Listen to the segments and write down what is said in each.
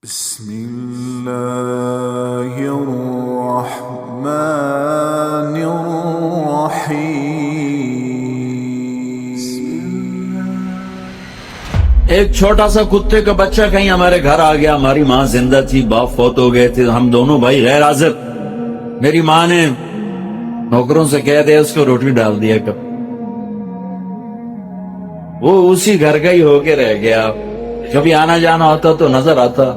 بسم الله الرحمن الرحيم. ایک چھوٹا سا کتے کا بچہ کہیں ہمارے گھر آ گیا. ہماری ماں زندہ تھی، باپ فوت ہو گئے تھے، ہم دونوں بھائی غیر حاضر. میری ماں نے نوکروں سے کہہ دیا اس کو روٹی ڈال دیا کر. وہ اسی گھر کا ہی ہو کے رہ گیا. کبھی آنا جانا ہوتا تو نظر آتا.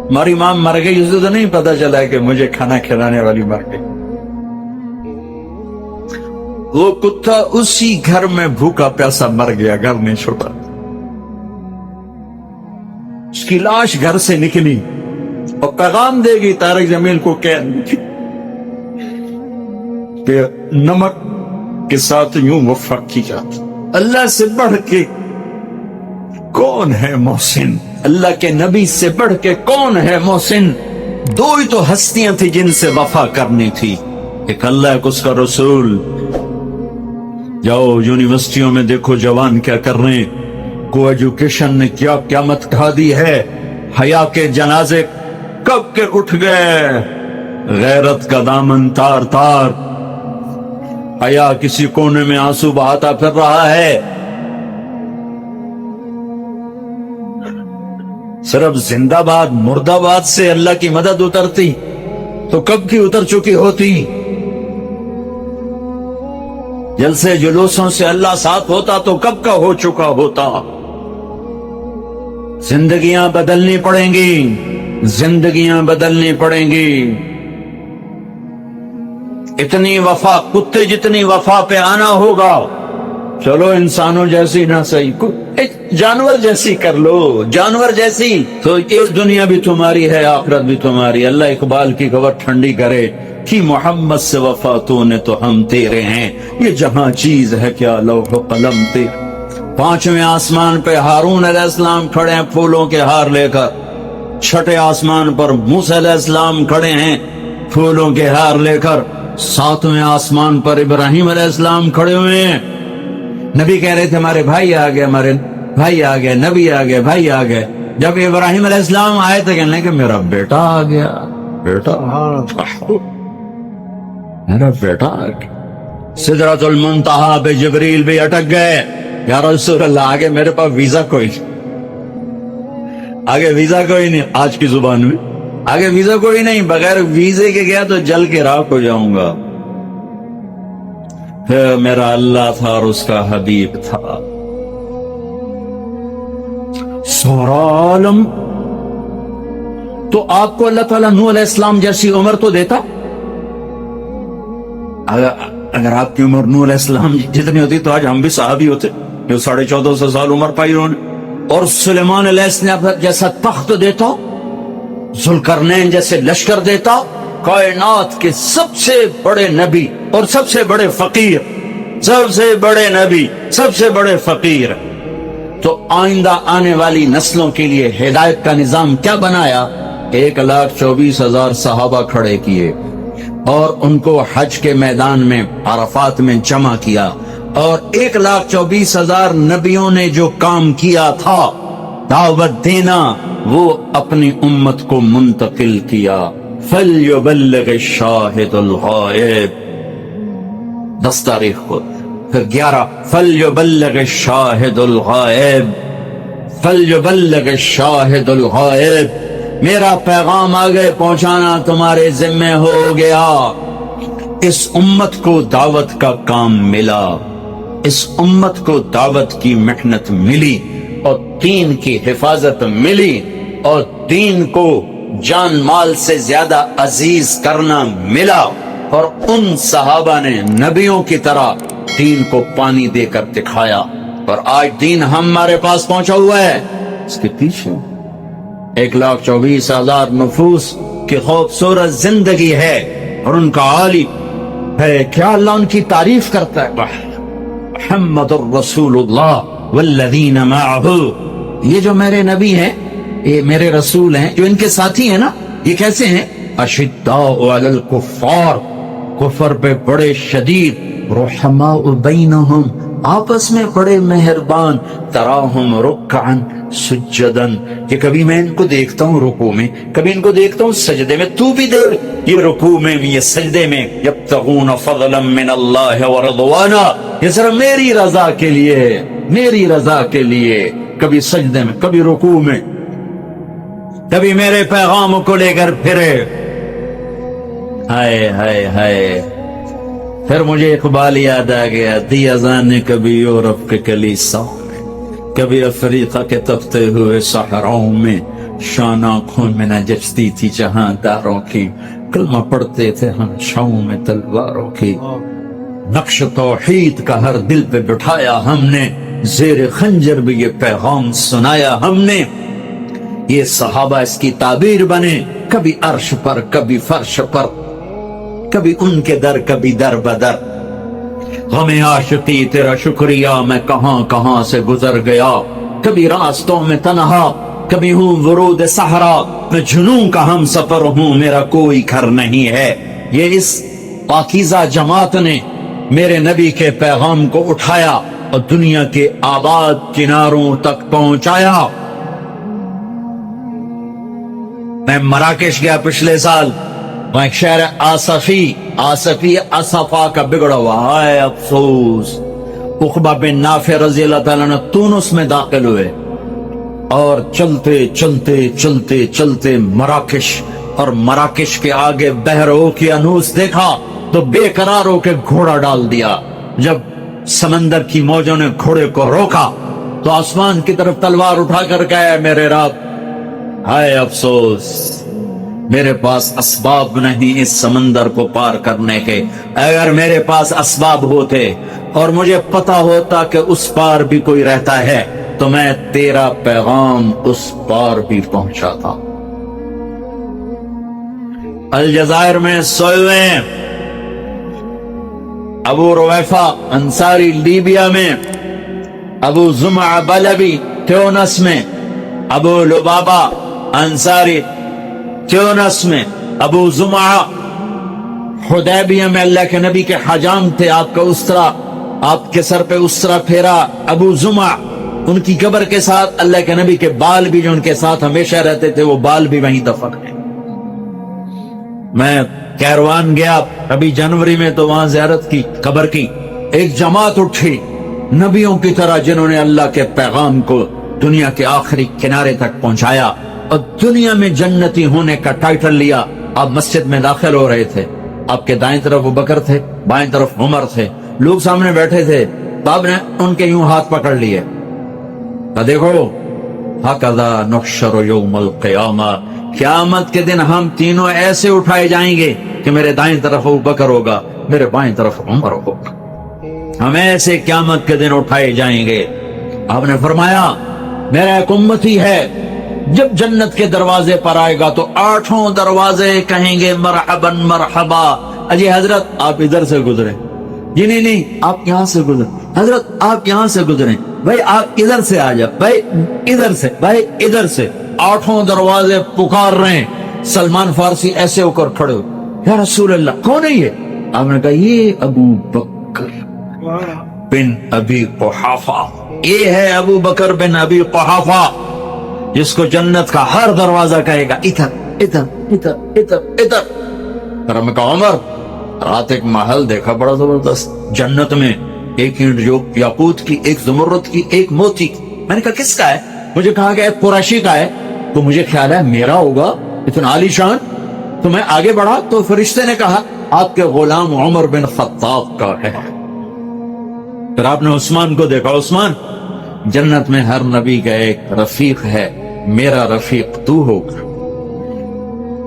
ہماری ماں مر گئی، اسے تو نہیں پتا چلا کہ مجھے کھانا کھلانے والی مر گئی. وہ کتا اسی گھر میں بھوکا پیاسا مر گیا، گھر نہیں چھوٹا. اس کی لاش گھر سے نکلی اور پیغام دے گی طارق جمیل کو کہ نمک کے ساتھ یوں وفا کی جاتی. اللہ سے بڑھ کے کون ہے محسن؟ اللہ کے نبی سے بڑھ کے کون ہے محسن؟ دو ہی تو ہستیاں تھی جن سے وفا کرنی تھی، ایک اللہ ایک اس کا رسول. جاؤ یونیورسٹیوں میں دیکھو جوان کیا کر رہے ہیں. کو ایجوکیشن نے کیا قیامت کھا دی ہے. حیا کے جنازے کب کے اٹھ گئے. غیرت کا دامن تار تار. حیا کسی کونے میں آنسو بہاتا پھر رہا ہے. صرف زندہ باد مردہ باد سے اللہ کی مدد اترتی تو کب کی اتر چکی ہوتی. جلسے جلوسوں سے اللہ ساتھ ہوتا تو کب کا ہو چکا ہوتا. زندگیاں بدلنی پڑیں گی، زندگیاں بدلنی پڑیں گی. اتنی وفا کتے جتنی وفا پہ آنا ہوگا. چلو انسانوں جیسی نہ صحیح، جانور جیسی کر لو، جانور جیسی. تو یہ دنیا بھی تمہاری ہے، آخرت بھی تمہاری. اللہ اقبال کی خبر ٹھنڈی کرے کہ محمد سے وفا تو نے تو ہم تیرے ہیں. یہ جہاں چیز ہے کیا لوح و قلم تیرے. پانچویں آسمان پہ ہارون علیہ السلام کھڑے ہیں پھولوں کے ہار لے کر. چھٹے آسمان پر موسیٰ علیہ السلام کھڑے ہیں پھولوں کے ہار لے کر. ساتویں آسمان پر ابراہیم علیہ السلام کھڑے ہوئے ہیں. نبی کہہ رہے تھے ہمارے بھائی آ گئے، ہمارے بھائی آ گئے، نبی آ گئے، بھائی آ گئے. جب ابراہیم علیہ السلام آئے تو کہنے کہ میرا بیٹا آ گیا، بیٹا میرا بیٹا آ گیا. سدرۃ المنتہا پہ جبریل بھی اٹک گئے. یا رسول اللہ آگے میرے پاس ویزا کوئی نہیں، آگے ویزا کوئی نہیں. آج کی زبان میں آگے ویزا کوئی نہیں، بغیر ویزے کے گیا تو جل کے راکھ ہو جاؤں گا. پھر میرا اللہ تھا اور اس کا حبیب تھا. سورہ عالم تو آپ کو اللہ تعالیٰ نوح علیہ السلام جیسی عمر تو دیتا. اگر آپ کی عمر نوح علیہ السلام جتنی ہوتی تو آج ہم بھی صحابی ہوتے. جو 1450 سال عمر پائی انہوں نے. اور سلیمان علیہ السلام جیسا تخت دیتا، ذوالقرنین جیسے لشکر دیتا. کائنات کے سب سے بڑے نبی اور سب سے بڑے فقیر، سب سے بڑے نبی، سب سے بڑے فقیر. تو آئندہ آنے والی نسلوں کے لیے ہدایت کا نظام کیا بنایا؟ 1,24,000 صحابہ کھڑے کیے اور ان کو حج کے میدان میں عرفات میں جمع کیا. اور 1,24,000 نبیوں نے جو کام کیا تھا دعوت دینا، وہ اپنی امت کو منتقل کیا. فَلْيُبَلِّغِ الشَّاهِدُ الْغَائِبَ 10 تاریخ کو. پھر 11 فَلْيُبَلِّغِ الشَّاهِدُ الْغَائِبَ فَلْيُبَلِّغِ الشَّاهِدُ الْغَائِبَ. میرا پیغام آگے پہنچانا تمہارے ذمہ ہو گیا. اس امت کو دعوت کا کام ملا، اس امت کو دعوت کی محنت ملی اور دین کی حفاظت ملی اور دین کو جان مال سے زیادہ عزیز کرنا ملا. اور ان صحابہ نے نبیوں کی طرح دین کو پانی دے کر دکھایا. اور آج دین ہمارے پاس پہنچا ہوا ہے. اس کے پیچھے 1,24,000 نفوس کی خوبصورت زندگی ہے اور ان کا عالی ہے. کیا اللہ ان کی تعریف کرتا ہے؟ محمد الرسول اللہ والذین معہ. یہ جو میرے نبی ہیں، یہ میرے رسول ہیں، جو ان کے ساتھی ہیں نا، یہ کیسے ہیں؟ اشداء علی الکفار، کفر پہ بڑے شدید. رحماء بینہم آپس میں بڑے مہربان، تراہم رکعن سجدن، کہ کبھی میں ان کو دیکھتا ہوں رکوع میں، کبھی ان کو دیکھتا ہوں سجدے میں، تو بھی دیکھ یہ رکوع میں یہ سجدے میں، یبتغون فضلا من اللہ ورضوانا، یہ صرف میری رضا کے لیے، میری رضا کے لیے، کبھی سجدے میں، کبھی رکوع میں، کبھی میرے پیغام کو لے کر پھرے۔ ہائے ہائے ہائے، پھر مجھے اقبال یاد آ گیا، دی اذان نے کبھی یورپ کے کلیساؤں میں، کبھی افریقہ کے تپتے ہوئے صحراؤں میں، شان آنکھوں میں نہ جچتی تھی جہاں داروں کی، کلمہ پڑھتے تھے ہم چھاؤں میں تلواروں کی، نقش توحید کا ہر دل پہ بٹھایا ہم نے، زیر خنجر بھی یہ پیغام سنایا ہم نے۔ یہ صحابہ اس کی تعبیر بنے، کبھی عرش پر کبھی فرش پر، کبھی ان کے در کبھی در بدر، غم عاشقی تیرا شکریہ میں کہاں کہاں سے گزر گیا، کبھی راستوں میں تنہا، کبھی ہوں ورود صحرا، میں جنوں کا ہم سفر ہوں، میرا کوئی گھر نہیں ہے۔ یہ اس پاکیزہ جماعت نے میرے نبی کے پیغام کو اٹھایا اور دنیا کے آباد کناروں تک پہنچایا۔ میں مراکش گیا پچھلے سال، وہاں ایک شہر آصفی اصفا کا بگڑا ہوا، ہائے افسوس، عقبہ بن نافع رضی اللہ تعالیٰ نے تونس میں داخل ہوئے اور چلتے چلتے چلتے چلتے مراکش، اور مراکش کے آگے بحر اوقیانوس دیکھا تو بے قرار ہو کے گھوڑا ڈال دیا۔ جب سمندر کی موجوں نے گھوڑے کو روکا تو آسمان کی طرف تلوار اٹھا کر کہا، میرے رب ہائے افسوس، میرے پاس اسباب نہیں اس سمندر کو پار کرنے کے، اگر میرے پاس اسباب ہوتے اور مجھے پتا ہوتا کہ اس پار بھی کوئی رہتا ہے تو میں تیرا پیغام اس پار بھی پہنچاتا۔ الجزائر میں سوئے ہوئے ہیں ابو رویفہ انصاری لیبیا میں، ابو زمعہ بلبی تیونس میں، ابو لبابہ انصاری تیونس میں، ابو زمعہ حدیبیہ میں اللہ کے نبی کے حجام تھے، آپ کا اسرا، آپ کے سر پہ اسرا پھیرا ابو زمعہ، ان کی قبر کے ساتھ اللہ کے نبی کے بال بھی جو ان کے ساتھ ہمیشہ رہتے تھے وہ بال بھی وہیں دفن ہیں۔ میں کیروان گیا ابھی جنوری میں تو وہاں زیارت کی قبر کی، ایک جماعت اٹھی نبیوں کی طرح جنہوں نے اللہ کے پیغام کو دنیا کے آخری کنارے تک پہنچایا اور دنیا میں جنتی ہونے کا ٹائٹل لیا۔ آپ مسجد میں داخل ہو رہے تھے، آپ کے دائیں طرف ابوبکر تھے، بائیں طرف عمر تھے، لوگ سامنے بیٹھے تھے، آپ نے ان کے یوں ہاتھ پکڑ لیے، دیکھو ہکذا نحشر یوم القیامہ، قیامت کے دن ہم تینوں ایسے اٹھائے جائیں گے کہ میرے دائیں طرف ابوبکر ہوگا، میرے بائیں طرف عمر ہوگا، ہم ایسے قیامت کے دن اٹھائے جائیں گے۔ آپ نے فرمایا میرا ایک امتی ہے، جب جنت کے دروازے پر آئے گا تو 8 دروازے کہیں گے مرحبا مرحبا، اجی حضرت آپ ادھر سے گزرے، جی نہیں آپ یہاں سے گزرے، حضرت آپ یہاں سے گزریں، بھائی آپ ادھر سے آ جا، بھائی ادھر سے، بھائی ادھر سے، 8 دروازے پکار رہے ہیں۔ سلمان فارسی ایسے ہو کر کھڑے ہوئے، یا رسول اللہ کون ہے یہ؟ آپ نے کہا یہ ابو بکر بن ابی قحافہ، یہ ہے ابو بکر بن ابی قحافہ جس کو جنت کا ہر دروازہ کہے گا ادھر ادھر ادھر ادھر ادھر۔ پھر ہمیں کہا عمر رات ایک محل دیکھا بڑا زبردست جنت میں، ایک اینٹ جو یاقوت کی، ایک زمرد کی، ایک موتی کی۔ میں نے کہا کس کا ہے؟ مجھے کہا کہ ایک قریشی کا ہے، تو مجھے خیال ہے میرا ہوگا، اتنا عالی شان۔ تو میں آگے بڑھا تو فرشتے نے کہا آپ کے غلام عمر بن خطاب کا ہے۔ پھر آپ نے عثمان کو دیکھا، عثمان جنت میں ہر نبی کا ایک رفیق ہے، میرا رفیق تو ہوگا۔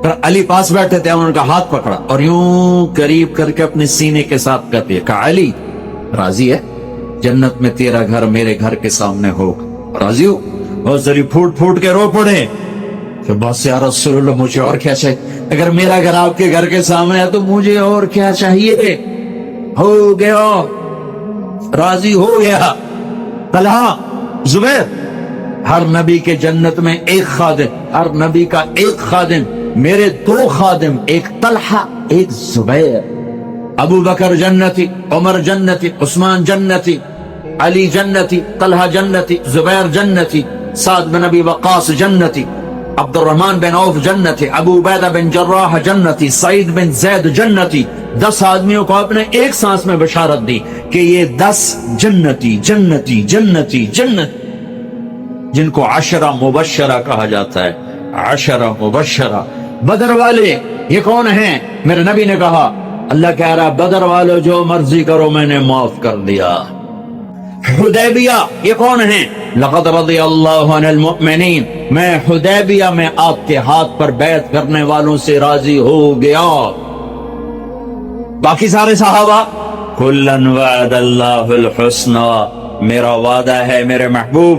پھر علی پاس بیٹھے تھے، انہوں نے کہا ہاتھ پکڑا اور یوں قریب کر کے اپنے سینے کے ساتھ کہتے ہیں، کہا علی راضی ہے جنت میں تیرا گھر میرے گھر کے سامنے ہوگا، راضی ہو؟ اور ذری پھوٹ پھوٹ کے رو پڑے کہ بس یا رسول اللہ مجھے اور کیا چاہیے، اگر میرا گھر آپ کے گھر کے سامنے ہے تو مجھے اور کیا چاہیے؟ ہو گیا، راضی ہو گیا۔ طلحہ زبیر، ہر نبی کے جنت میں ایک خادم، ہر نبی کا ایک خادم، میرے 2 خادم، ایک طلحہ ایک زبیر۔ ابو بکر جنتی، عمر جنتی، عثمان جنتی، علی جنتی، طلحہ جنتی، زبیر جنتی، سعد بن ابی وقاص جنتی، عبد الرحمن بن عوف جنتی، ابو عبیدہ بن جراح جنتی، سعید بن زید جنتی. 10 آدمیوں کو آپ نے ایک سانس میں بشارت دی کہ یہ 10 جنتی جنتی جنتی جنتی، جن کو 10 مبشرہ کہا جاتا ہے. 10 مبشرہ. بدر والے یہ کون ہیں؟ میرے نبی نے کہا اللہ کہہ رہا بدر والو جو مرضی کرو میں نے معاف کر دیا. حدیبیہ یہ کون ہیں؟ لقد رضی اللہ عن المؤمنین، میں حدیبیہ میں آپ کے ہاتھ پر بیعت کرنے والوں سے راضی ہو گیا. باقی سارے صحابہ کلن وعد اللہ الحسنى، میرا وعدہ ہے میرے محبوب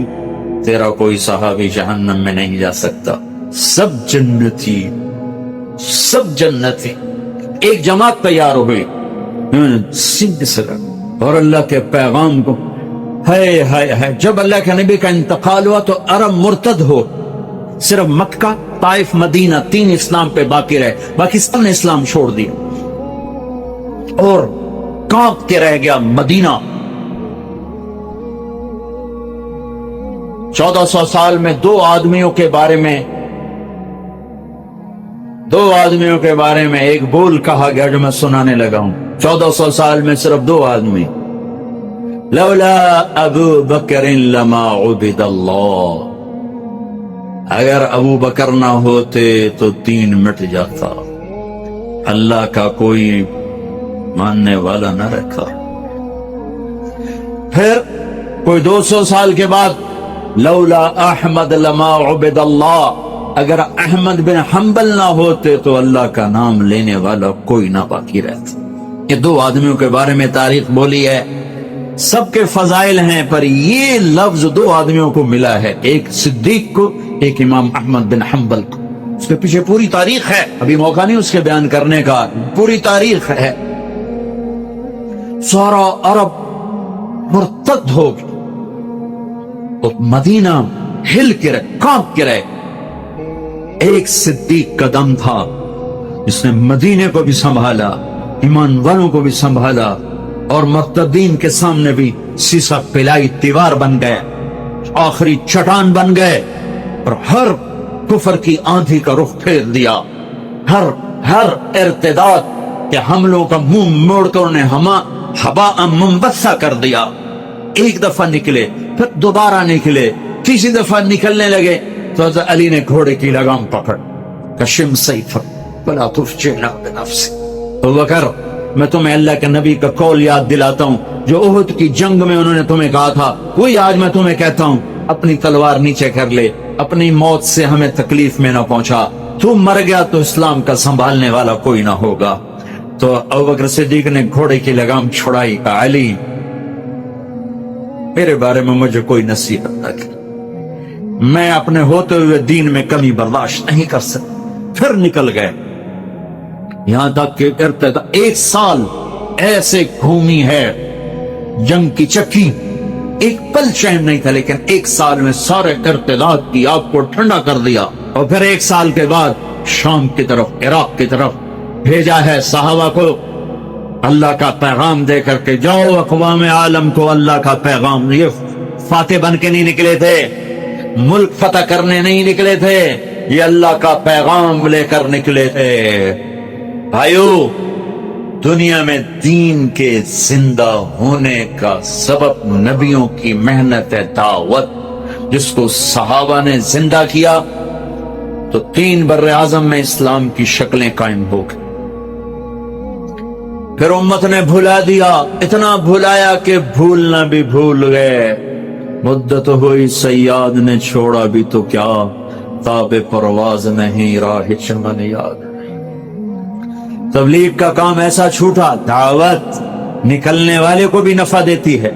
تیرا کوئی صحابی جہنم میں نہیں جا سکتا. سب جنتی، سب جنتی. ایک جماعت تیار ہو گئی سندھ سے، اور اللہ کے پیغام کو ہے. جب اللہ کے نبی کا انتقال ہوا تو عرب مرتد ہو، صرف مکہ، طائف، مدینہ 3 اسلام پہ باقی رہے، باقی سب نے اسلام چھوڑ دیا اور کانپ کے رہ گیا مدینہ. 1400 سال میں 2 آدمیوں کے بارے میں ایک بول کہا گیا جو میں سنانے لگا ہوں. 1400 سال میں صرف 2 آدمی. لولا ابو بکر لما عبد اللہ، اگر ابو بکر نہ ہوتے تو دین مٹ جاتا، اللہ کا کوئی ماننے والا نہ رکھا. پھر کوئی 200 سال کے بعد لولا احمد لما عبد اللہ، اگر احمد بن حنبل نہ ہوتے تو اللہ کا نام لینے والا کوئی نہ باقی رہتا. یہ 2 آدمیوں کے بارے میں تاریخ بولی ہے، سب کے فضائل ہیں، پر یہ لفظ 2 آدمیوں کو ملا ہے، ایک صدیق کو، ایک امام احمد بن حنبل کو. اس کے پیچھے پوری تاریخ ہے، ابھی موقع نہیں اس کے بیان کرنے کا، پوری تاریخ ہے. سارا عرب مرتد ہو گیا اور مدینہ ہل کے رہے، کانپ کے رہے. ایک صدیق کا دم تھا جس نے مدینے کو بھی سنبھالا، ایمان والوں کو بھی سنبھالا، اور مرتدین کے سامنے بھی سیسا پلائی دیوار بن گئے، آخری چٹان بن گئے، اور ہر کفر کی آندھی کا رخ پھیر دیا. ہر ارتداد کے حملوں کا منہ موڑ کر انہیں ہوا منبثہ کر دیا. ایک دفعہ نکلے، پھر دوبارہ نکلے، تیسری دفعہ نکلنے لگے تو حضرت علی نے گھوڑے کی لگام پکڑ، کشم سیفک ولا تفجعنا بنفسک. ابو بکر میں تمہیں اللہ کے نبی کا قول یاد دلاتا ہوں جو احد کی جنگ میں انہوں نے تمہیں کہا تھا، وہی آج میں تمہیں کہتا ہوں، اپنی تلوار نیچے کر لے، اپنی موت سے ہمیں تکلیف میں نہ پہنچا. تو مر گیا تو اسلام کا سنبھالنے والا کوئی نہ ہوگا. تو ابو بکر صدیق نے گھوڑے کی لگام چھڑائی، کہا علی میرے بارے میں مجھے کوئی نصیحت نہ کر، میں اپنے ہوتے ہوئے دین میں کمی برداشت نہیں کر سکتا. پھر نکل گئے، یہاں تک کہ ارتدا 1 سال ایسے گھومی ہے جنگ کی چکی، ایک پل چین نہیں تھا، لیکن 1 سال میں سارے ارتداد کی آگ کو ٹھنڈا کر دیا. اور پھر 1 سال کے بعد شام کی طرف، عراق کی طرف بھیجا ہے صحابہ کو اللہ کا پیغام دے کر کے جاؤ اقوام عالم کو اللہ کا پیغام. یہ فاتح بن کے نہیں نکلے تھے، ملک فتح کرنے نہیں نکلے تھے، یہ اللہ کا پیغام لے کر نکلے تھے. بھائیو، دنیا میں دین کے زندہ ہونے کا سبب نبیوں کی محنت دعوت، جس کو صحابہ نے زندہ کیا تو 3 بر اعظم میں اسلام کی شکلیں قائم ہو گئی. پھر امت نے بھلا دیا، اتنا بھلایا کہ بھولنا بھی بھول گئے. مدت ہوئی سیاد نے چھوڑا بھی تو کیا، تاب پرواز نہیں راہ چمن یاد. تبلیغ کا کام ایسا چھوٹا، دعوت نکلنے والے کو بھی نفع دیتی ہے،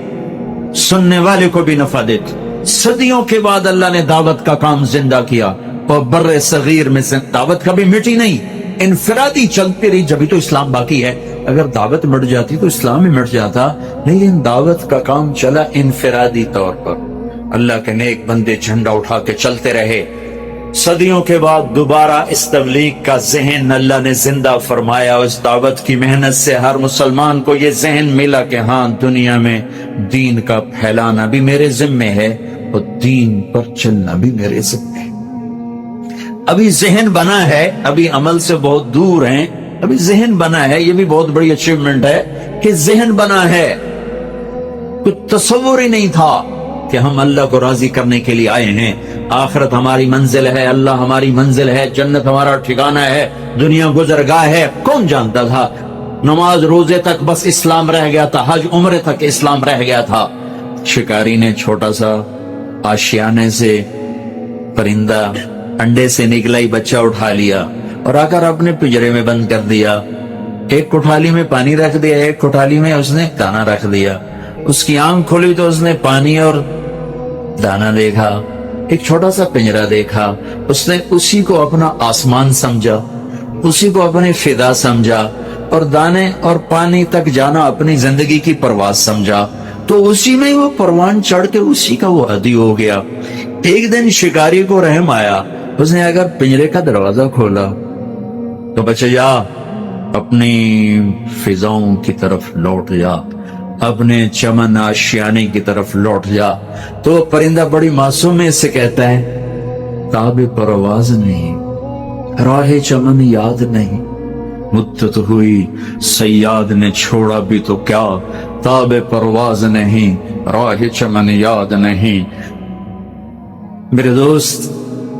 سننے والے کو بھی نفع دیتی. صدیوں کے بعد اللہ نے دعوت کا کام زندہ کیا، اور بر صغیر میں سے دعوت کبھی مٹی نہیں، انفرادی چلتی رہی، جبھی تو اسلام باقی ہے. اگر دعوت مٹ جاتی تو اسلام ہی مٹ جاتا، لیکن دعوت کا کام چلا انفرادی طور پر. اللہ کے نیک بندے جھنڈا اٹھا کے چلتے رہے، صدیوں کے بعد دوبارہ اس تبلیغ کا ذہن اللہ نے زندہ فرمایا. اس دعوت کی محنت سے ہر مسلمان کو یہ ذہن ملا کہ ہاں دنیا میں دین کا پھیلانا بھی میرے ذمے ہے اور دین پر چلنا بھی میرے ذمے ہے. ابھی ذہن بنا ہے, ابھی عمل سے بہت دور ہیں, ابھی ذہن بنا ہے. یہ بھی بہت بڑی اچیومنٹ ہے کہ ذہن بنا ہے. کچھ تصور ہی نہیں تھا کہ ہم اللہ کو راضی کرنے کے لیے آئے ہیں. آخرت ہماری منزل ہے, اللہ ہماری منزل ہے, جنت ہمارا ٹھکانہ ہے, دنیا گزرگاہ ہے. کون جانتا تھا؟ نماز روزے تک بس اسلام رہ گیا تھا, حج عمرے تک اسلام رہ گیا تھا. شکاری نے چھوٹا سا آشیانے سے پرندہ انڈے سے نکلا ہی بچہ اٹھا لیا اور آ کر اپنے پنجرے میں بند کر دیا. ایک کوٹھالی میں پانی رکھ دیا, ایک کوٹھالی میں اس نے دانا رکھ دیا. اس کی آنکھ کھلی تو اس نے پانی اور دانا دیکھا. ایک چھوٹا سا پنجرا دیکھا, اس نے اسی کو اپنا آسمان سمجھا, اسی کو اپنی فضا سمجھا, اور دانے اور پانی تک جانا اپنی زندگی کی پرواز سمجھا. تو اسی میں وہ پروان چڑھ کے اسی کا وہ عادی ہو گیا. ایک دن شکاری کو رحم آیا, اس نے اگر پنجرے کا دروازہ کھولا تو بچہ جا اپنی فضاؤں کی طرف لوٹ جا, اپنے چمن آشیانے کی طرف لوٹ جا. تو پرندہ بڑی معصومیت سے کہتا ہے تاب پرواز نہیں, راہ چمن یاد نہیں, مدت ہوئی صیاد نے چھوڑا بھی تو کیا, تاب پرواز نہیں, راہ چمن یاد نہیں. میرے دوست,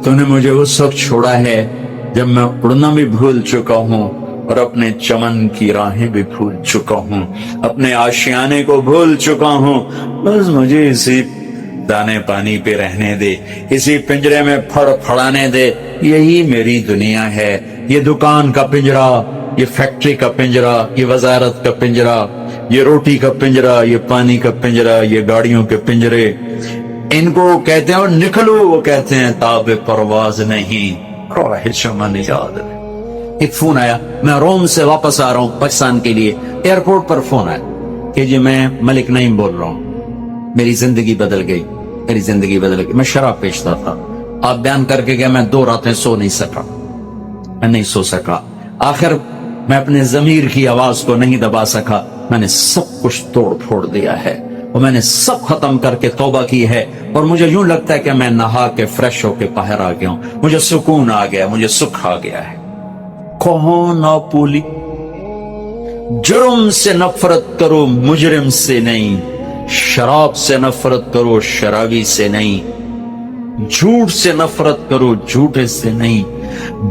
تو نے مجھے اس وقت چھوڑا ہے جب میں اڑنا بھی بھول چکا ہوں اور اپنے چمن کی راہیں بھی بھول چکا ہوں, اپنے آشیانے کو بھول چکا ہوں. بس مجھے اسی دانے پانی پہ رہنے دے, اسی پنجرے میں پھڑ پھڑانے دے. یہی میری دنیا ہے. یہ دکان کا پنجرا, یہ فیکٹری کا پنجرا, یہ وزارت کا پنجرا, یہ روٹی کا پنجرا, یہ پانی کا پنجرا, یہ گاڑیوں کے پنجرے, ان کو کہتے ہیں اور نکلو, وہ کہتے ہیں تاب پرواز نہیں, راہ چمن یاد نہیں. ایک فون آیا, میں روم سے واپس آ رہا ہوں پاکستان کے لیے. ایئرپورٹ پر فون آیا کہ جی میں ملک نعیم بول رہا ہوں, میری زندگی بدل گئی, میری زندگی بدل گئی. میں شراب پیشتا تھا, آپ بیان کر کے گیا, میں 2 راتیں سو نہیں سکا, میں نہیں سو سکا. آخر میں اپنے ضمیر کی آواز کو نہیں دبا سکا, میں نے سب کچھ توڑ پھوڑ دیا ہے اور میں نے سب ختم کر کے توبہ کی ہے. اور مجھے یوں لگتا ہے کہ میں نہا کے فریش ہو کے باہر آ گیا ہوں, مجھے سکون آ گیا, مجھے سکھ آ گیا ہے. کہو نا پولی, جرم سے نفرت کرو مجرم سے نہیں, شراب سے نفرت کرو شرابی سے نہیں, جھوٹ سے نفرت کرو جھوٹے سے نہیں,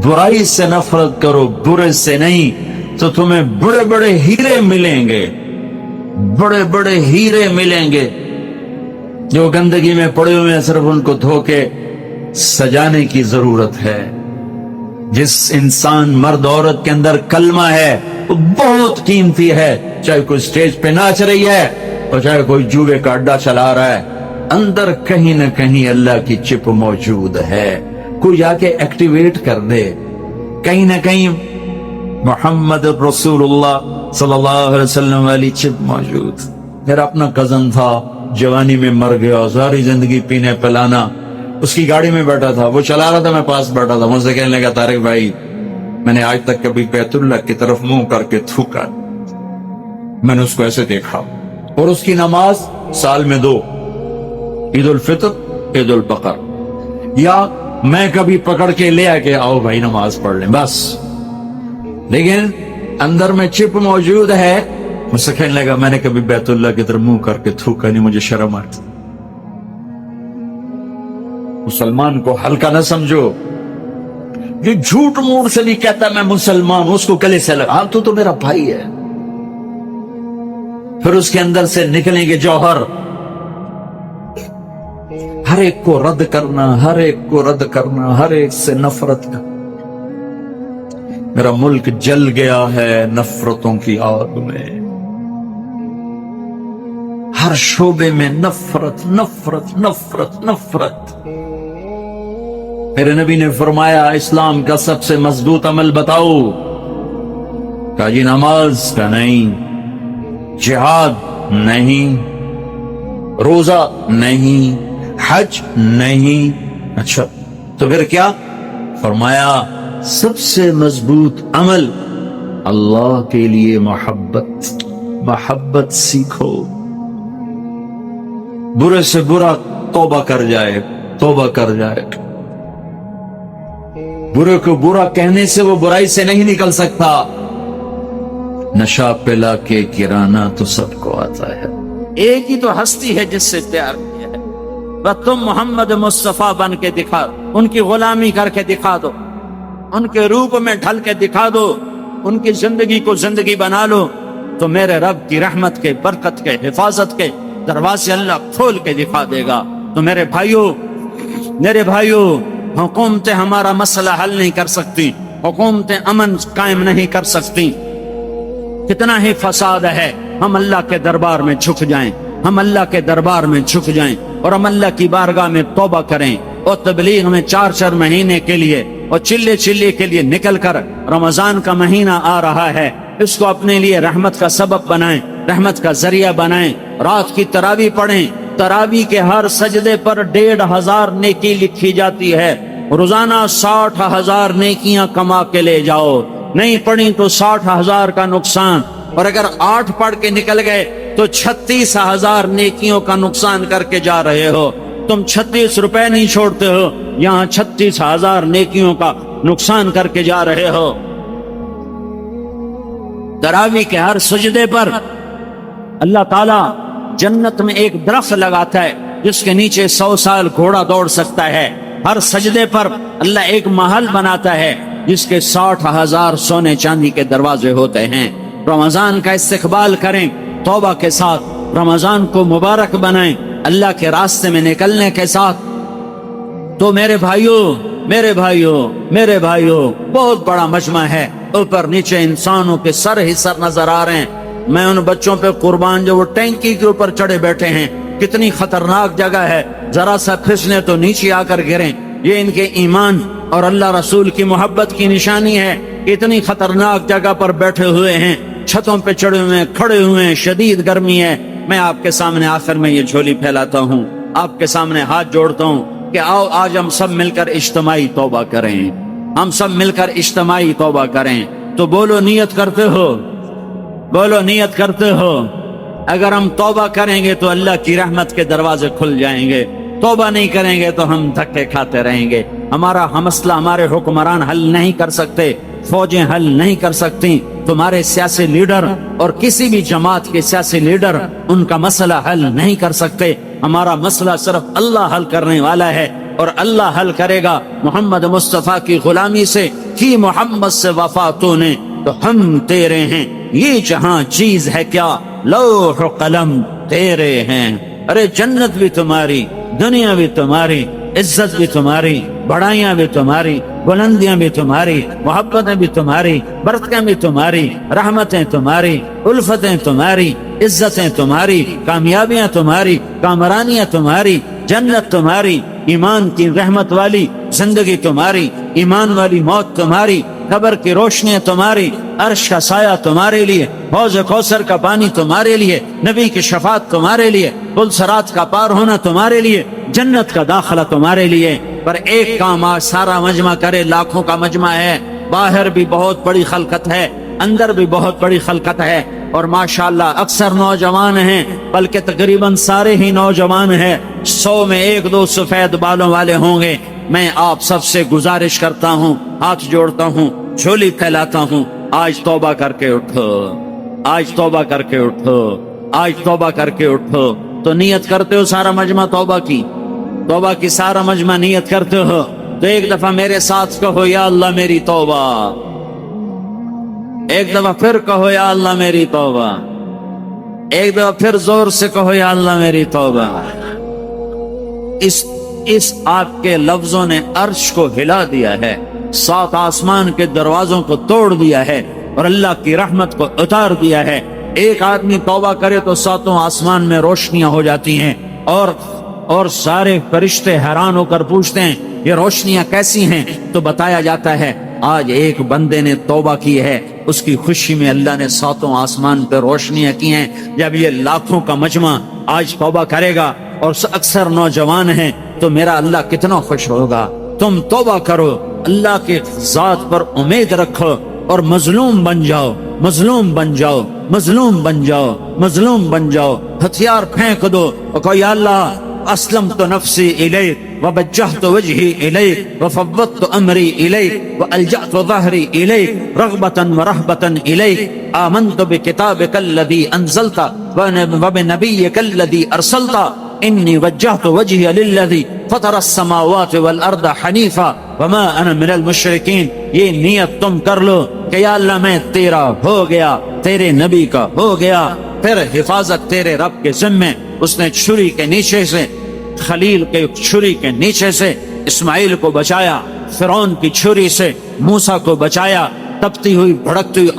برائی سے نفرت کرو برے سے نہیں, تو تمہیں بڑے بڑے ہیرے ملیں گے, بڑے بڑے ہیرے ملیں گے. جو گندگی میں پڑے ہوئے ہیں صرف ان کو دھو کے سجانے کی ضرورت ہے. جس انسان مرد عورت کے اندر کلمہ ہے وہ بہت قیمتی ہے, چاہے کوئی سٹیج پہ ناچ رہی ہے اور چاہے کوئی جوے کا اڈا چلا رہا ہے, اندر کہیں نہ کہیں اللہ کی چپ موجود ہے. کوئی جا کے ایکٹیویٹ کر دے, کہیں نہ کہیں محمد رسول اللہ صلی اللہ علیہ وسلم والی چپ موجود. میرا اپنا کزن تھا, جوانی میں مر گیا, ساری زندگی پینے پلانا. اس کی گاڑی میں بیٹھا تھا, وہ چلا رہا تھا, میں پاس بیٹھا تھا. مجھ سے کہنے لگا طارق بھائی میں نے آج تک کبھی بیت اللہ کی طرف منہ کر کے تھوکا. میں نے اس کو ایسے دیکھا, اور اس کی نماز سال میں 2, عید الفطر, عید البقر, یا میں کبھی پکڑ کے لے آ کے آؤ بھائی نماز پڑھ لیں بس. لیکن اندر میں چپ موجود ہے. مجھ سے کہنے لگا میں نے کبھی بیت اللہ کی طرف منہ کر کے تھوکا نہیں, مجھے شرم آتی. مسلمان کو ہلکا نہ سمجھو. یہ جھوٹ موٹ سے نہیں کہتا میں مسلمان ہوں, اس کو گلے سے لگا, تو میرا بھائی ہے. پھر اس کے اندر سے نکلیں گے جوہر. ہر ایک کو رد کرنا, ہر ایک کو رد کرنا, ہر ایک سے نفرت کرنا. میرا ملک جل گیا ہے نفرتوں کی آگ میں, ہر شعبے میں نفرت نفرت نفرت نفرت. میرے نبی نے فرمایا اسلام کا سب سے مضبوط عمل بتاؤ, کہا جی نماز کا نہیں, جہاد نہیں, روزہ نہیں, حج نہیں. اچھا تو پھر کیا؟ فرمایا سب سے مضبوط عمل اللہ کے لیے محبت سیکھو. برے سے برا توبہ کر جائے. برے کو برا کہنے سے وہ برائی سے نہیں نکل سکتا. نشہ پلا کے گرانا تو سب کو آتا ہے. ایک ہی تو ہستی ہے جس سے پیار کیا ہے. بس تم محمد مصطفیٰ بن کے دکھا دو, ان کی غلامی کر کے دکھا دو, ان کے روپ میں ڈھل کے دکھا دو, ان کی زندگی کو زندگی بنا لو, تو میرے رب کی رحمت کے, برکت کے, حفاظت کے دروازے اللہ کھول کے دکھا دے گا. تو میرے بھائیوں حکومتیں ہمارا مسئلہ حل نہیں کر سکتی, حکومتیں امن قائم نہیں کر سکتی. کتنا ہی فساد ہے, ہم اللہ کے دربار میں جھک جائیں, اور ہم اللہ کی بارگاہ میں توبہ کریں, اور تبلیغ میں 4 مہینے کے لیے اور چلے کے لیے نکل کر رمضان کا مہینہ آ رہا ہے, اس کو اپنے لیے رحمت کا سبب بنائیں, رحمت کا ذریعہ بنائیں. رات کی تراویح پڑھیں. تراویح کے ہر سجدے پر 1500 نیکی لکھی جاتی ہے. روزانہ 60,000 نیکیاں کما کے لے جاؤ. نہیں پڑھی تو 60,000 کا نقصان, اور اگر 8 پڑھ کے نکل گئے تو 36,000 نیکیوں کا نقصان کر کے جا رہے ہو. تم 36 روپے نہیں چھوڑتے ہو, یہاں 36,000 نیکیوں کا نقصان کر کے جا رہے ہو. تراویح کے ہر سجدے پر اللہ تعالیٰ جنت میں ایک درخت لگاتا ہے جس کے نیچے 100 سال گھوڑا دوڑ سکتا ہے. ہر سجدے پر اللہ ایک محل بناتا ہے جس کے 60,000 سونے چاندی کے دروازے ہوتے ہیں. رمضان کا استقبال کریں توبہ کے ساتھ, رمضان کو مبارک بنائیں اللہ کے راستے میں نکلنے کے ساتھ. تو میرے بھائیوں بہت بڑا مجمع ہے, اوپر نیچے انسانوں کے سر ہی سر نظر آ رہے ہیں. میں ان بچوں پہ قربان جو وہ ٹینکی کے اوپر چڑھے بیٹھے ہیں. کتنی خطرناک جگہ ہے, ذرا سا پھسلے تو نیچے آ کر گریں. یہ ان کے ایمان اور اللہ رسول کی محبت کی نشانی ہے. اتنی خطرناک جگہ پر بیٹھے ہوئے ہیں, چھتوں پہ چڑھے ہوئے ہیں, کھڑے ہوئے ہیں, شدید گرمی ہے. میں آپ کے سامنے آخر میں یہ جھولی پھیلاتا ہوں, آپ کے سامنے ہاتھ جوڑتا ہوں کہ آؤ آج ہم سب مل کر اجتماعی توبہ کریں, ہم سب مل کر اجتماعی توبہ کریں. تو بولو نیت کرتے ہو. اگر ہم توبہ کریں گے تو اللہ کی رحمت کے دروازے کھل جائیں گے. توبہ نہیں کریں گے تو ہم دھکے کھاتے رہیں گے. ہمارا مسئلہ ہمارے حکمران حل نہیں کر سکتے, فوجیں حل نہیں کر سکتی, تمہارے سیاسی لیڈر اور کسی بھی جماعت کے سیاسی لیڈر ان کا مسئلہ حل نہیں کر سکتے. ہمارا مسئلہ صرف اللہ حل کرنے والا ہے, اور اللہ حل کرے گا. محمد مصطفیٰ کی غلامی سے کی محمد سے وفا تو نے, تو ہم تیرے ہیں. یہ جہاں چیز ہے کیا, لوح و قلم تیرے ہیں. ارے جنت بھی تمہاری, دنیا بھی تمہاری, عزت بھی تمہاری, بڑائیاں بھی تمہاری, بلندیاں بھی تمہاری, محبتیں بھی تمہاری, برکتیں بھی تمہاری, رحمتیں تمہاری, الفتیں تمہاری, عزتیں تمہاری, کامیابیاں تمہاری, کامرانیاں تمہاری, جنت تمہاری, ایمان کی رحمت والی زندگی تمہاری, ایمان والی موت تمہاری, قبر کی روشنیاں تمہاری, عرش کا سایہ تمہارے لیے, حوض کوثر کا پانی تمہارے لیے, نبی کی شفاعت تمہارے لیے, پل صراط کا پار ہونا تمہارے لیے, جنت کا داخلہ تمہارے لیے. پر ایک کام آج سارا مجمع کرے, لاکھوں کا مجمع ہے, باہر بھی بہت بڑی خلقت ہے, اندر بھی بہت بڑی خلقت ہے, اور ماشاءاللہ اکثر نوجوان ہیں, بلکہ تقریباً سارے ہی نوجوان ہیں. 100 میں 1-2 سفید بالوں والے ہوں گے. میں آپ سب سے گزارش کرتا ہوں, ہاتھ جوڑتا ہوں, جھولی پھیلاتا ہوں, آج توبہ کر کے اٹھو, آج توبہ کر کے اٹھو, آج توبہ کر کے اٹھو. تو نیت کرتے ہو سارا مجمع توبہ کی سارا مجمع نیت کرتے ہو, تو ایک دفعہ میرے ساتھ کہو یا اللہ میری توبہ. ایک دفعہ پھر کہو یا اللہ میری توبہ. ایک دفعہ پھر زور سے کہو یا اللہ میری توبہ. اس آپ کے لفظوں نے عرش کو ہلا دیا ہے, 7 آسمان کے دروازوں کو توڑ دیا ہے, اور اللہ کی رحمت کو اتار دیا ہے. ایک آدمی توبہ کرے تو 7 آسمان میں روشنیاں ہو جاتی ہیں, اور سارے فرشتے حیران ہو کر پوچھتے ہیں یہ روشنیاں کیسی ہیں. تو بتایا جاتا ہے آج ایک بندے نے توبہ کی ہے, اس کی خوشی میں اللہ نے 7 آسمان پہ روشنیاں کی ہیں. جب یہ لاکھوں کا مجمع آج توبہ کرے گا اور اکثر نوجوان ہیں, تو میرا اللہ کتنا خوش ہوگا. تم توبہ کرو, اللہ کے ذات پر امید رکھو اور مظلوم بن جاؤ، مظلوم بن جاؤ، مظلوم بن جاؤ، مظلوم بن جاؤ، ہتھیار پھینک دو اور کہو یا اللہ اسلمت نفسی الیک ووجہت وجہی الیک وفوضت امری الیک والجأت ظہری الیک رغبتا ورہبتا الیک آمنت بکتابک الذی انزلت وبنبیک الذی ارسلت انی وجہت وجہی للذی فطر السماوات والارض حنیفا وما انا من المشرکین۔ یہ نیت تم کر لو کہ یا اللہ میں تیرا ہو گیا، تیرے نبی کا ہو گیا، پھر حفاظت تیرے رب کے ذمے۔ اس نے چھری کے نیچے سے، خلیل کے چھری کے نیچے سے اسماعیل کو بچایا، فرعون کی چھری سے موسیٰ کو بچایا، تپتی ہوئی بھڑکتی ہوئی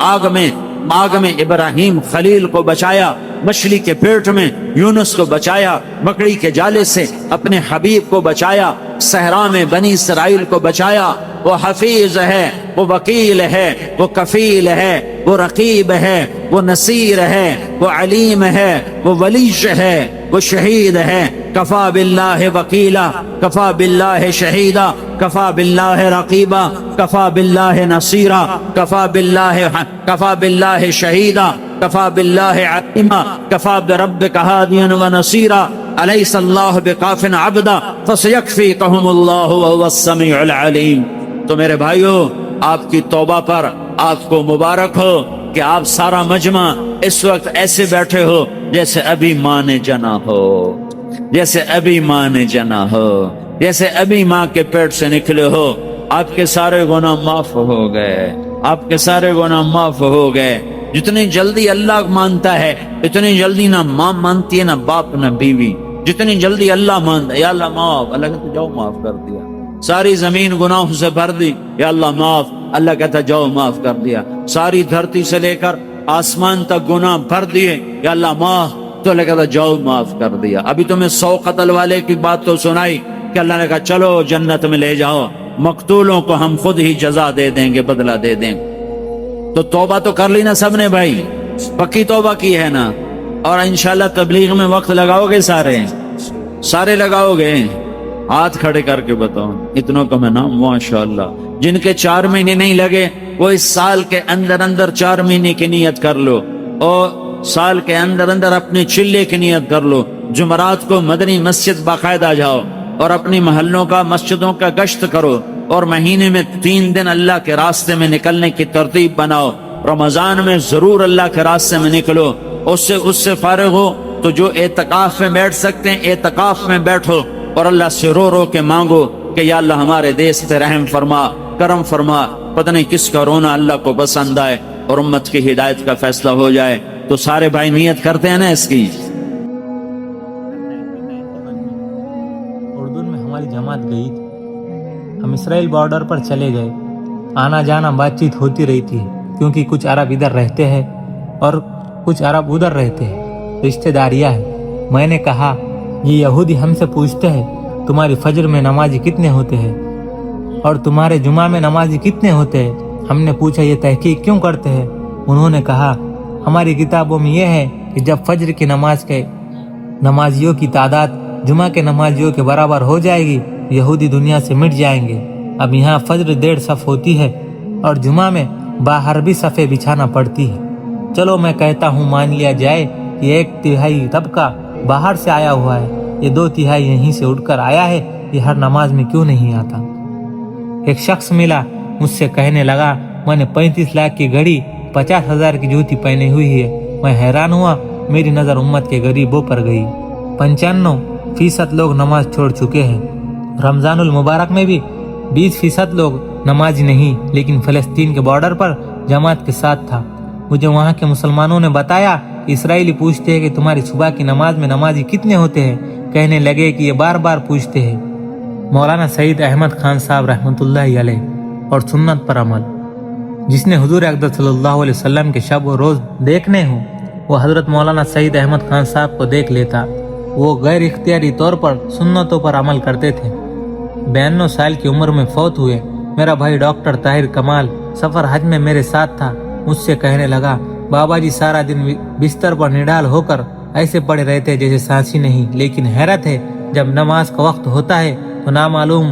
آگ میں ابراہیم خلیل کو بچایا، مچھلی کے پیٹ میں یونس کو بچایا، مکڑی کے جالے سے اپنے حبیب کو بچایا، صحرا میں بنی اسرائیل کو بچایا۔ وہ حفیظ ہے، وہ وکیل ہے، وہ کفیل ہے، وہ رقیب ہے، وہ نصیر ہے، وہ علیم ہے، وہ ولی ہے، وہ شہید ہے۔ کفا باللہ وکیلا، کفا باللہ شہیدا، کفا باللہ رقیبا، کفا باللہ نصیرا، کفا باللہ شہیدا، کفا باللہ علیما، کفا بربک ہادیا ونصیرا، الیس اللہ بکاف عبدا فسیکفیکہم اللہ وہو السمیع العلیم۔ تو میرے بھائیو، آپ کی توبہ پر آپ کو مبارک ہو کہ آپ سارا مجمع اس وقت ایسے بیٹھے ہو جیسے ابھی ماں نے جنا ہو، جیسے ابھی ماں نے جنا ہو، جیسے ابھی ماں کے پیٹ سے نکلے ہو۔ آپ کے سارے گناہ معاف ہو گئے، آپ کے سارے گناہ معاف ہو گئے۔ جتنی جلدی اللہ مانتا ہے اتنی جلدی نہ ماں مانتی ہے، نہ باپ نہ بیوی۔ جتنی جلدی اللہ مانتا ہے، یا اللہ معاف، اللہ کہتا جاؤ معاف کر دیا۔ ساری زمین گناہوں سے بھر دی، یا اللہ معاف، اللہ کہتا جاؤ معاف کر دیا۔ ساری دھرتی سے لے کر آسمان تک گناہ بھر دیے، یا اللہ معاف، تو اللہ کہتا جاؤ معاف کر دیا۔ ابھی تمہیں 100 قتل والے کی بات تو سنائی کہ اللہ نے کہا چلو جنت میں لے جاؤ، مقتولوں کو ہم خود ہی جزا دے دیں گے، بدلہ دے دیں گے۔ تو توبہ تو کر لی نا سب نے بھائی، پکی توبہ کی ہے نا؟ اور انشاءاللہ تبلیغ میں وقت لگاؤ گے؟ سارے لگاؤ گے؟ ہاتھ کھڑے کر کے بتاؤ اتنوں کو میں نام ماشاءاللہ۔ جن کے 4 مہینے نہیں لگے وہ اس سال کے اندر 4 مہینے کی نیت کر لو، اور سال کے اندر اپنے چلے کی نیت کر لو۔ جمعرات کو مدنی مسجد باقاعدہ جاؤ اور اپنی محلوں کا مسجدوں کا گشت کرو، اور مہینے میں 3 دن اللہ کے راستے میں نکلنے کی ترتیب بناؤ۔ رمضان میں ضرور اللہ کے راستے میں نکلو۔ اس سے فارغ ہو تو جو اعتکاف میں بیٹھ سکتے ہیں اعتکاف میں بیٹھو، اور اللہ سے رو رو کے مانگو کہ یا اللہ ہمارے دیس پہ رحم فرما، کرم فرما۔ پتہ نہیں کس کا رونا اللہ کو پسند آئے اور امت کی ہدایت کا فیصلہ ہو جائے۔ تو سارے بھائی نیت کرتے ہیں نا اس کی؟ اردن میں ہماری جماعت گئی تھی، ہم اسرائیل بارڈر پر چلے گئے۔ آنا جانا بات چیت ہوتی رہی تھی، کیونکہ کچھ عرب ادھر رہتے ہیں اور کچھ عرب ادھر رہتے ہیں، رشتہ داریاں ہیں۔ میں نے کہا یہ یہودی ہم سے پوچھتے ہیں تمہاری فجر میں نمازی کتنے ہوتے ہیں اور تمہارے جمعہ میں نمازی کتنے ہوتے ہیں؟ ہم نے پوچھا یہ تحقیق کیوں کرتے ہیں؟ انہوں نے کہا ہماری کتابوں میں یہ ہے کہ جب فجر کی نماز کے نمازیوں کی تعداد جمعہ کے نمازیوں کے برابر ہو جائے گی، یہودی دنیا سے مٹ جائیں گے۔ اب یہاں فجر 1.5 صف ہوتی ہے اور جمعہ میں باہر بھی صفیں بچھانا پڑتی ہے۔ چلو میں کہتا ہوں مان لیا جائے کہ 1/3 طبقہ باہر سے آیا ہوا ہے، یہ 2/3 یہیں سے اٹھ کر آیا ہے، یہ ہر نماز میں کیوں نہیں آتا؟ ایک شخص ملا، مجھ سے کہنے لگا میں نے 35 لاکھ کی گھڑی 50,000 کی جوتی پہنی ہوئی ہے۔ میں حیران ہوا، میری نظر امت کے غریبوں پر گئی۔ 95% لوگ نماز چھوڑ چکے ہیں۔ رمضان المبارک میں بھی 20% لوگ نمازی نہیں، لیکن فلسطین کے بارڈر پر جماعت کے ساتھ تھا۔ مجھے وہاں کے مسلمانوں نے بتایا کہ اسرائیلی پوچھتے ہیں کہ تمہاری صبح کی نماز میں نمازی کتنے ہوتے ہیں؟ کہنے لگے کہ یہ بار بار پوچھتے ہیں۔ مولانا سعید احمد خان صاحب رحمۃ اللہ علیہ اور سنت پر عمل، جس نے حضور اقدس صلی اللہ علیہ وسلم کے شب و روز دیکھنے ہوں وہ حضرت مولانا سعید احمد خان صاحب کو دیکھ لیتا۔ وہ غیر اختیاری طور پر سنتوں پر عمل کرتے تھے۔ 92 سال کی عمر میں فوت ہوئے۔ میرا بھائی ڈاکٹر طاہر کمال سفر حج میں میرے ساتھ تھا، مجھ سے کہنے لگا بابا جی سارا دن بستر پر نڈال ہو کر ایسے پڑے رہتے جیسے سانس ہی نہیں، لیکن حیرت ہے جب نماز کا وقت ہوتا ہے تو نامعلوم